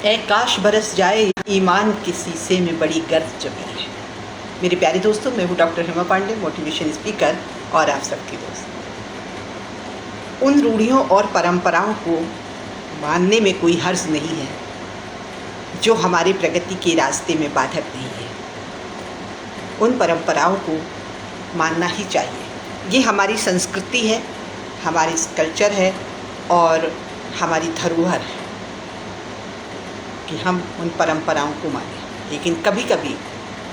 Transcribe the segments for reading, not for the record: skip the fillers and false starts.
ए काश बरस जाए ईमान के शीशे में बड़ी गर्द जमी है। मेरे प्यारे दोस्तों, मैं हूँ doctor Hema Pande, motivation speaker और आप सबकी दोस्त। उन रूढ़ियों और परंपराओं को मानने में कोई हर्ज नहीं है जो हमारी प्रगति के रास्ते में बाधक नहीं है। उन परंपराओं को मानना ही चाहिए। ये हमारी संस्कृति है, हमारी कल्चर है और हमारी धरोहर है कि हम उन परंपराओं को मानें। लेकिन कभी कभी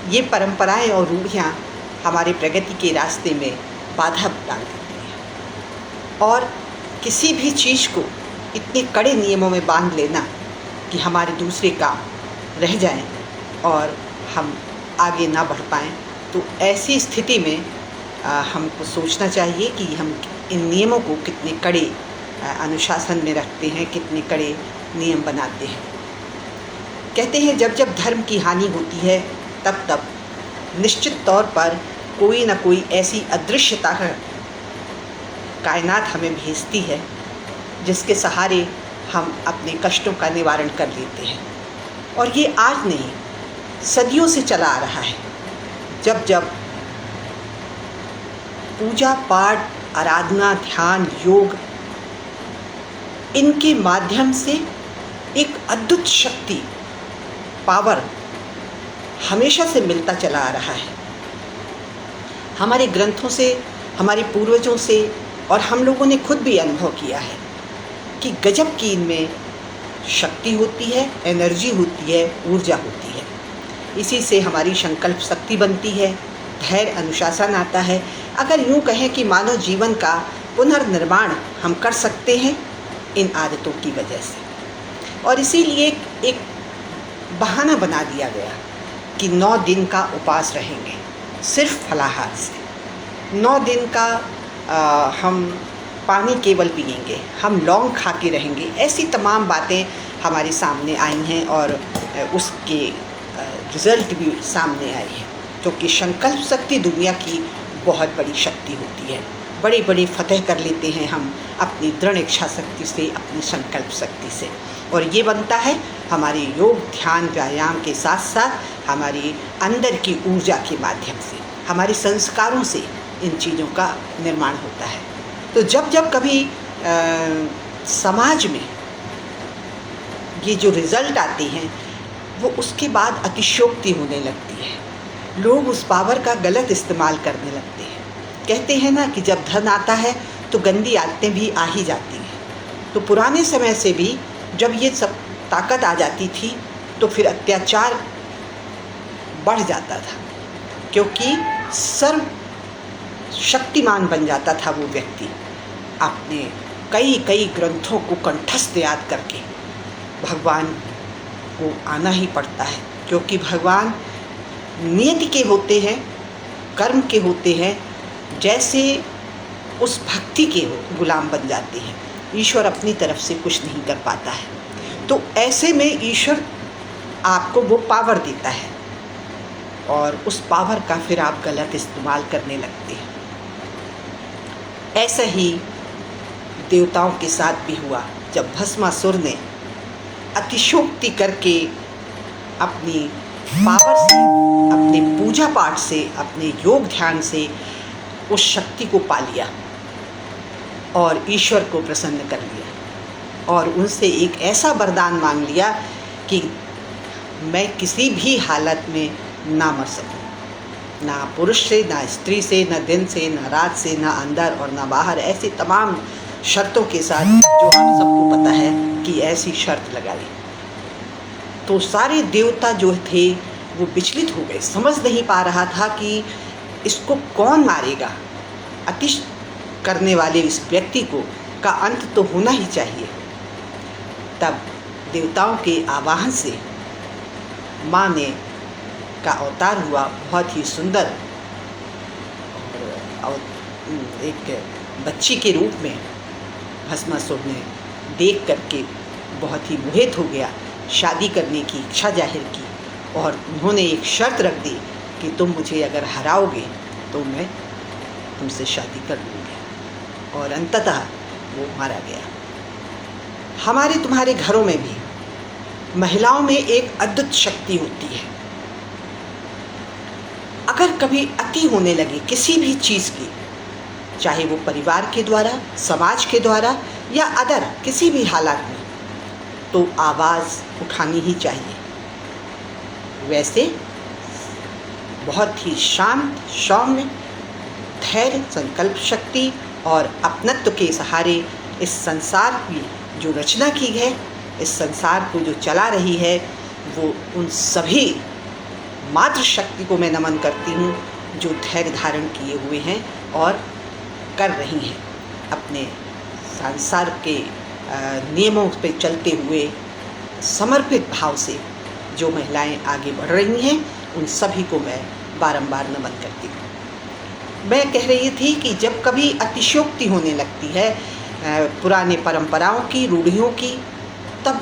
ये परंपराएं और रूढ़ियाँ हमारे प्रगति के रास्ते में बाधा डाल देती हैं और किसी भी चीज़ को इतने कड़े नियमों में बांध लेना कि हमारे दूसरे काम रह जाएं और हम आगे ना बढ़ पाएं। तो ऐसी स्थिति में हमको सोचना चाहिए कि हम इन नियमों को कितने कड़े अनुशासन में रखते हैं, कितने कड़े नियम बनाते हैं। कहते हैं जब जब धर्म की हानि होती है तब तब निश्चित तौर पर कोई ना कोई ऐसी अदृश्यता कायनात हमें भेजती है जिसके सहारे हम अपने कष्टों का निवारण कर लेते हैं। और ये आज नहीं, सदियों से चला आ रहा है। जब जब पूजा पाठ, आराधना, ध्यान, योग, इनके माध्यम से एक अद्भुत शक्ति, पावर हमेशा से मिलता चला आ रहा है। हमारे ग्रंथों से, हमारे पूर्वजों से और हम लोगों ने खुद भी अनुभव किया है कि गजब की इनमें शक्ति होती है, एनर्जी होती है, ऊर्जा होती है। इसी से हमारी संकल्प शक्ति बनती है, धैर्य, अनुशासन आता है। अगर यूँ कहें कि मानव जीवन का पुनर्निर्माण हम कर सकते हैं इन आदतों की वजह से। और इसीलिए एक बहाना बना दिया गया कि 9 दिन का उपवास रहेंगे सिर्फ फलाहार से। 9 दिन का हम पानी केवल पिएंगे, हम लौंग खा के रहेंगे। ऐसी तमाम बातें हमारे सामने आई हैं और उसके रिज़ल्ट भी सामने आए हैं। क्योंकि संकल्प शक्ति दुनिया की बहुत बड़ी शक्ति होती है। बड़ी बड़ी फतह कर लेते हैं हम अपनी दृढ़ इच्छा शक्ति से, अपनी संकल्प शक्ति से। और ये बनता है हमारे योग, ध्यान, व्यायाम के साथ साथ हमारी अंदर की ऊर्जा के माध्यम से, हमारे संस्कारों से इन चीज़ों का निर्माण होता है। तो जब जब कभी समाज में ये जो रिज़ल्ट आते हैं वो उसके बाद अतिशयोक्ति होने लगती है। लोग उस पावर का गलत इस्तेमाल करने लगते हैं। कहते हैं ना कि जब धन आता है तो गंदी आदतें भी आ ही जाती हैं। तो पुराने समय से भी जब ये सब ताकत आ जाती थी तो फिर अत्याचार बढ़ जाता था, क्योंकि सर्व शक्तिमान बन जाता था वो व्यक्ति। अपने कई कई ग्रंथों को कंठस्थ याद करके भगवान को आना ही पड़ता है, क्योंकि भगवान नियति के होते हैं, कर्म के होते हैं। जैसे उस भक्ति के गुलाम बन जाते हैं। ईश्वर अपनी तरफ से कुछ नहीं कर पाता है। तो ऐसे में ईश्वर आपको वो पावर देता है और उस पावर का फिर आप गलत इस्तेमाल करने लगते हैं। ऐसा ही देवताओं के साथ भी हुआ। जब भस्मासुर ने अतिशयोक्ति करके अपनी पावर से, अपने पूजा पाठ से, अपने योग ध्यान से उस शक्ति को पा लिया और ईश्वर को प्रसन्न कर लिया और उनसे एक ऐसा वरदान मांग लिया कि मैं किसी भी हालत में ना मर सकूं, ना पुरुष से, ना स्त्री से, ना दिन से, ना रात से, ना अंदर और ना बाहर। ऐसी तमाम शर्तों के साथ जो आप सबको पता है कि ऐसी शर्त लगाई। तो सारे देवता जो थे वो विचलित हो गए, समझ नहीं पा रहा था कि इसको कौन मारेगा। अतिश करने वाले इस व्यक्ति को का अंत तो होना ही चाहिए। तब देवताओं के आवाहन से माँ ने का अवतार हुआ, बहुत ही सुंदर और एक बच्ची के रूप में भस्मासुर ने देख करके बहुत ही मोहित हो गया, शादी करने की इच्छा जाहिर की और उन्होंने एक शर्त रख दी कि तुम मुझे अगर हराओगे तो मैं तुमसे शादी कर लूँगी। और अंततः वो मारा गया। हमारे तुम्हारे घरों में भी महिलाओं में एक अद्भुत शक्ति होती है। अगर कभी अति होने लगे किसी भी चीज़ की, चाहे वो परिवार के द्वारा, समाज के द्वारा या अदर किसी भी हालात में, तो आवाज़ उठानी ही चाहिए। वैसे बहुत ही शांत, सौम्य, धैर्य, संकल्प शक्ति और अपनत्व के सहारे इस संसार की जो रचना की है, इस संसार को जो चला रही है, वो उन सभी मातृशक्ति को मैं नमन करती हूँ जो धैर्य धारण किए हुए हैं और कर रही हैं अपने संसार के नियमों पे चलते हुए समर्पित भाव से जो महिलाएं आगे बढ़ रही हैं, उन सभी को मैं बारंबार नमन करती हूँ। मैं कह रही थी कि जब कभी अतिशयोक्ति होने लगती है पुराने परंपराओं की, रूढ़ियों की, तब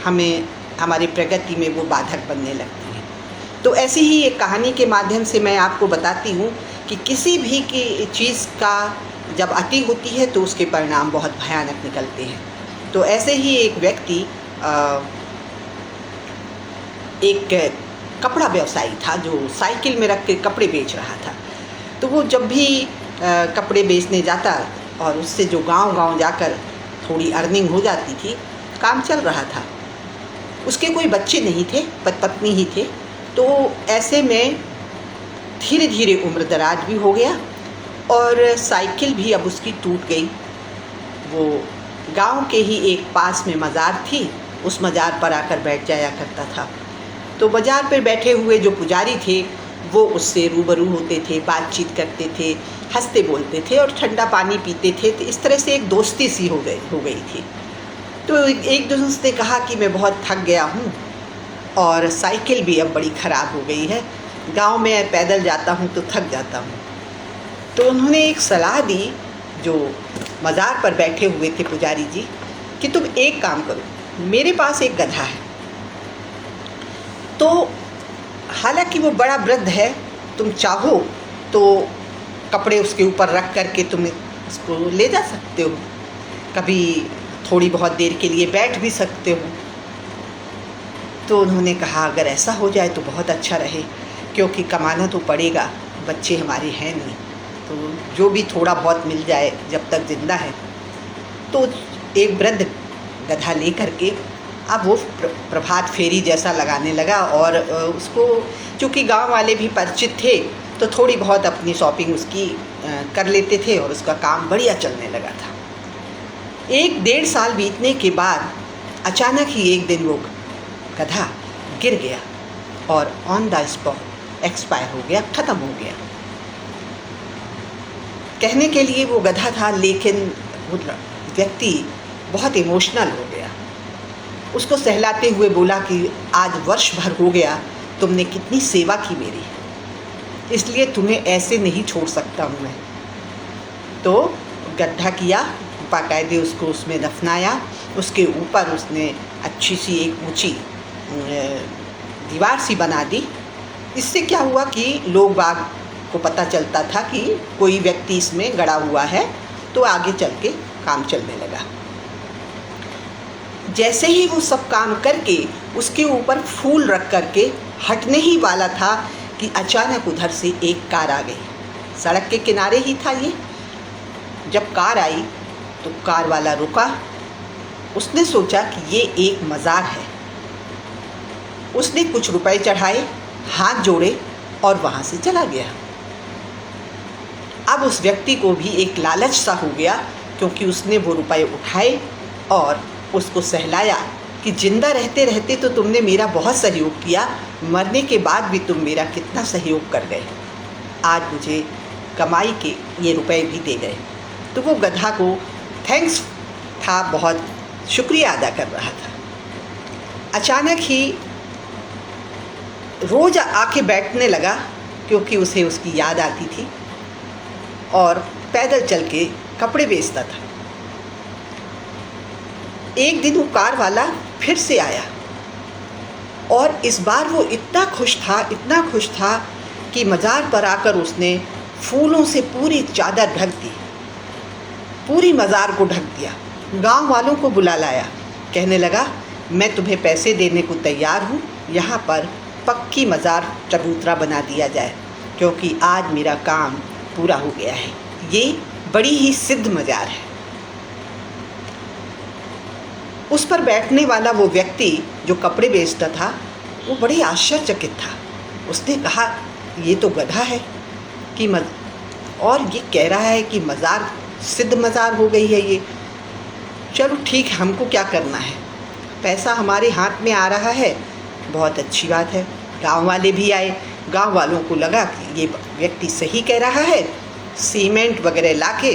हमें हमारी प्रगति में वो बाधक बनने लगती है। तो ऐसी ही एक कहानी के माध्यम से मैं आपको बताती हूँ कि किसी भी की चीज़ का जब अति होती है तो उसके परिणाम बहुत भयानक निकलते हैं। तो ऐसे ही एक व्यक्ति एक कपड़ा व्यवसायी था जो साइकिल में रख के कपड़े बेच रहा था। तो वो जब भी कपड़े बेचने जाता और उससे जो गांव-गांव जाकर थोड़ी अर्निंग हो जाती थी, काम चल रहा था। उसके कोई बच्चे नहीं थे, पत्नी ही थे। तो ऐसे में धीरे धीरे उम्र दराज भी हो गया और साइकिल भी अब उसकी टूट गई। वो गांव के ही एक पास में मज़ार थी, उस मज़ार पर आकर बैठ जाया करता था। तो बाज़ार पर बैठे हुए जो पुजारी थे वो उससे रूबरू होते थे, बातचीत करते थे, हंसते बोलते थे और ठंडा पानी पीते थे। तो इस तरह से एक दोस्ती सी हो गई थी। तो एक दोस्त ने कहा कि मैं बहुत थक गया हूँ और साइकिल भी अब बड़ी ख़राब हो गई है, गांव में पैदल जाता हूँ तो थक जाता हूँ। तो उन्होंने एक सलाह दी जो मज़ार पर बैठे हुए थे पुजारी जी, कि तुम एक काम करो, मेरे पास एक गधा है। तो हालांकि वो बड़ा वृद्ध है, तुम चाहो तो कपड़े उसके ऊपर रख करके तुम उसको ले जा सकते हो, कभी थोड़ी बहुत देर के लिए बैठ भी सकते हो। तो उन्होंने कहा अगर ऐसा हो जाए तो बहुत अच्छा रहे, क्योंकि कमाना तो पड़ेगा, बच्चे हमारे हैं नहीं, तो जो भी थोड़ा बहुत मिल जाए जब तक ज़िंदा है। तो एक वृद्ध गधा ले करके अब वो प्रभात फेरी जैसा लगाने लगा और उसको चूँकि गांव वाले भी परिचित थे तो थोड़ी बहुत अपनी शॉपिंग उसकी कर लेते थे और उसका काम बढ़िया चलने लगा था। 1-1.5 साल बीतने के बाद अचानक ही एक दिन वो गधा गिर गया और ऑन द स्पॉट एक्सपायर हो गया, ख़त्म हो गया। कहने के लिए वो गधा था, लेकिन वो व्यक्ति बहुत इमोशनल हो गया। उसको सहलाते हुए बोला कि आज वर्ष भर हो गया तुमने कितनी सेवा की मेरी, इसलिए तुम्हें ऐसे नहीं छोड़ सकता हूँ मैं। तो गड्ढा किया, बाकायदे उसको उसमें दफनाया, उसके ऊपर उसने अच्छी सी एक ऊंची दीवार सी बना दी। इससे क्या हुआ कि लोग बाग को पता चलता था कि कोई व्यक्ति इसमें गड़ा हुआ है, तो आगे चल के काम चलने लगा। जैसे ही वो सब काम करके उसके ऊपर फूल रख करके हटने ही वाला था कि अचानक उधर से एक कार आ गई। सड़क के किनारे ही था ये। जब कार आई तो कार वाला रुका। उसने सोचा कि ये एक मज़ार है। उसने कुछ रुपए चढ़ाए, हाथ जोड़े और वहाँ से चला गया। अब उस व्यक्ति को भी एक लालच सा हो गया, क्योंकि उसने वो रुपए उठाए और उसको सहलाया कि जिंदा रहते रहते तो तुमने मेरा बहुत सहयोग किया, मरने के बाद भी तुम मेरा कितना सहयोग कर गए, आज मुझे कमाई के ये रुपए भी दे गए। तो वो गधा को थैंक्स था, बहुत शुक्रिया अदा कर रहा था। अचानक ही रोज़ आके बैठने लगा, क्योंकि उसे उसकी याद आती थी, और पैदल चल के कपड़े बेचता था। एक दिन वो कार वाला फिर से आया और इस बार वो इतना खुश था कि मज़ार पर आकर उसने फूलों से पूरी चादर ढक दी, पूरी मज़ार को ढक दिया। गांव वालों को बुला लाया, कहने लगा मैं तुम्हें पैसे देने को तैयार हूँ, यहाँ पर पक्की मज़ार चबूतरा बना दिया जाए, क्योंकि आज मेरा काम पूरा हो गया है। ये बड़ी ही सिद्ध मज़ार है। उस पर बैठने वाला वो व्यक्ति जो कपड़े बेचता था, वो बड़े आश्चर्यचकित था। उसने कहा, ये तो गधा है कि और ये कह रहा है कि मज़ार सिद्ध मज़ार हो गई है ये। चलो ठीक है, हमको क्या करना है, पैसा हमारे हाथ में आ रहा है, बहुत अच्छी बात है। गांव वाले भी आए। गांव वालों को लगा कि ये व्यक्ति सही कह रहा है। सीमेंट वगैरह लाके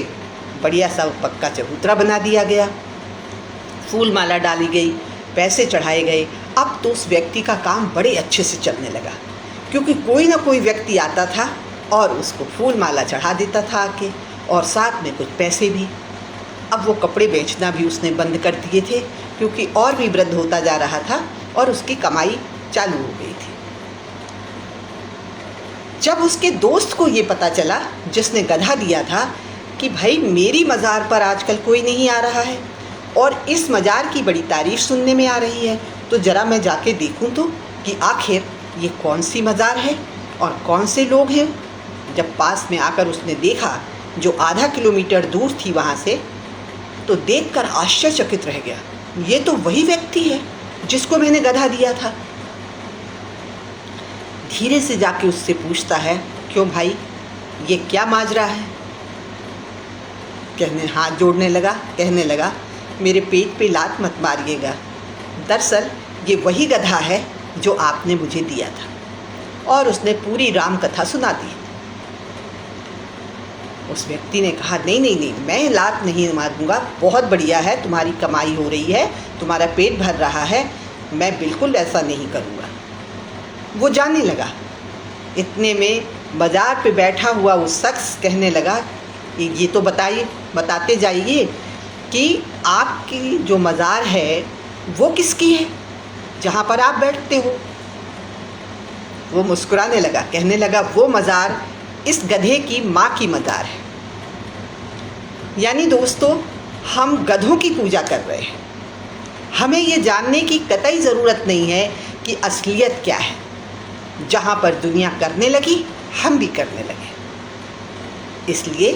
बढ़िया सा पक्का चबूतरा बना दिया गया, फूल माला डाली गई, पैसे चढ़ाए गए। अब तो उस व्यक्ति का काम बड़े अच्छे से चलने लगा, क्योंकि कोई ना कोई व्यक्ति आता था और उसको फूल माला चढ़ा देता था आके, और साथ में कुछ पैसे भी। अब वो कपड़े बेचना भी उसने बंद कर दिए थे, क्योंकि और भी वृद्ध होता जा रहा था और उसकी कमाई चालू हो गई थी। जब उसके दोस्त को ये पता चला, जिसने गधा दिया था, कि भाई मेरी मज़ार पर आजकल कोई नहीं आ रहा है और इस मज़ार की बड़ी तारीफ़ सुनने में आ रही है, तो ज़रा मैं जाके देखूं तो कि आखिर ये कौन सी मज़ार है और कौन से लोग हैं। जब पास में आकर उसने देखा, जो आधा किलोमीटर दूर थी वहाँ से, तो देखकर आश्चर्यचकित रह गया। ये तो वही व्यक्ति है जिसको मैंने गधा दिया था। धीरे से जाके उससे पूछता है, क्यों भाई, ये क्या माजरा है? हाथ जोड़ने लगा, कहने लगा, मेरे पेट पे लात मत मारिएगा, दरअसल ये वही गधा है जो आपने मुझे दिया था। और उसने पूरी राम कथा सुना दी। उस व्यक्ति ने कहा, नहीं नहीं नहीं, मैं लात नहीं मारूंगा, बहुत बढ़िया है, तुम्हारी कमाई हो रही है, तुम्हारा पेट भर रहा है, मैं बिल्कुल ऐसा नहीं करूँगा। वो जाने लगा। इतने में बाज़ार पे बैठा हुआ वो शख्स कहने लगा, ये तो बताते जाइए कि आपकी जो मज़ार है वो किसकी है, जहाँ पर आप बैठते हो। वो मुस्कुराने लगा, कहने लगा, वो मज़ार इस गधे की माँ की मज़ार है। यानी दोस्तों, हम गधों की पूजा कर रहे हैं। हमें ये जानने की कतई ज़रूरत नहीं है कि असलियत क्या है। जहाँ पर दुनिया करने लगी, हम भी करने लगे। इसलिए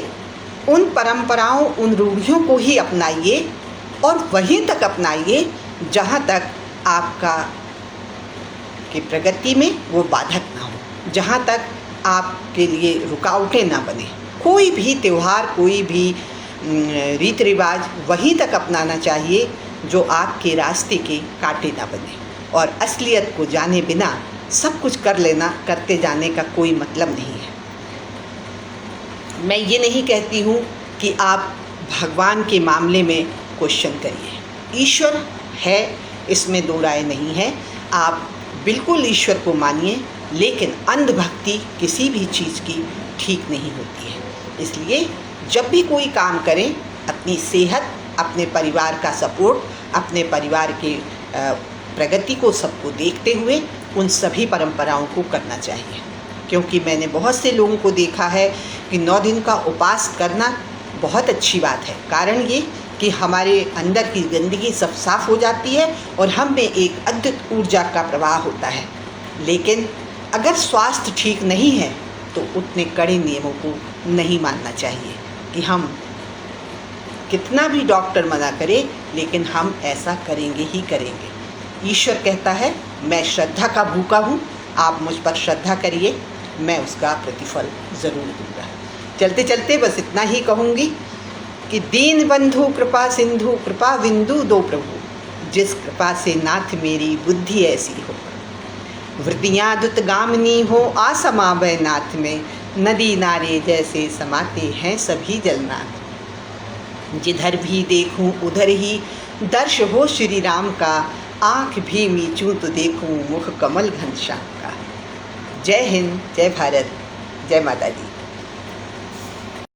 उन परंपराओं, उन रूढ़ियों को ही अपनाइए और वहीं तक अपनाइए जहाँ तक आपका की प्रगति में वो बाधक ना हो, जहाँ तक आपके लिए रुकावटें ना बने। कोई भी त्यौहार, कोई भी रीति रिवाज वहीं तक अपनाना चाहिए जो आपके रास्ते के कांटे ना बने। और असलियत को जाने बिना सब कुछ करते जाने का कोई मतलब नहीं है। मैं ये नहीं कहती हूँ कि आप भगवान के मामले में क्वेश्चन करिए। ईश्वर है, इसमें दो राय नहीं है। आप बिल्कुल ईश्वर को मानिए, लेकिन अंधभक्ति किसी भी चीज़ की ठीक नहीं होती है। इसलिए जब भी कोई काम करें, अपनी सेहत, अपने परिवार का सपोर्ट, अपने परिवार के प्रगति को सबको देखते हुए उन सभी परंपराओं को करना चाहिए। क्योंकि मैंने बहुत से लोगों को देखा है कि 9 दिन का उपवास करना बहुत अच्छी बात है। कारण ये कि हमारे अंदर की गंदगी सब साफ़ हो जाती है और हम में एक अद्भुत ऊर्जा का प्रवाह होता है। लेकिन अगर स्वास्थ्य ठीक नहीं है तो उतने कड़े नियमों को नहीं मानना चाहिए कि हम कितना भी डॉक्टर मना करे, लेकिन हम ऐसा करेंगे ही करेंगे। ईश्वर कहता है, मैं श्रद्धा का भूखा हूँ, आप मुझ पर श्रद्धा करिए, मैं उसका प्रतिफल ज़रूर दूँगा। चलते चलते बस इतना ही कहूँगी कि दीन बंधु कृपा सिंधु कृपा बिंदु दो प्रभु, जिस कृपा से नाथ मेरी बुद्धि ऐसी हो। वृद्धियाँ दुत गामिनी हो आसमावै नाथ में, नदी नारे जैसे समाते हैं सभी जलनाथ। जिधर भी देखूं उधर ही दर्श हो श्री राम का, आँख भी मीचूं तो देखूं मुख कमल घनश्याम का। जय हिंद, जय भारत, जय माता दी।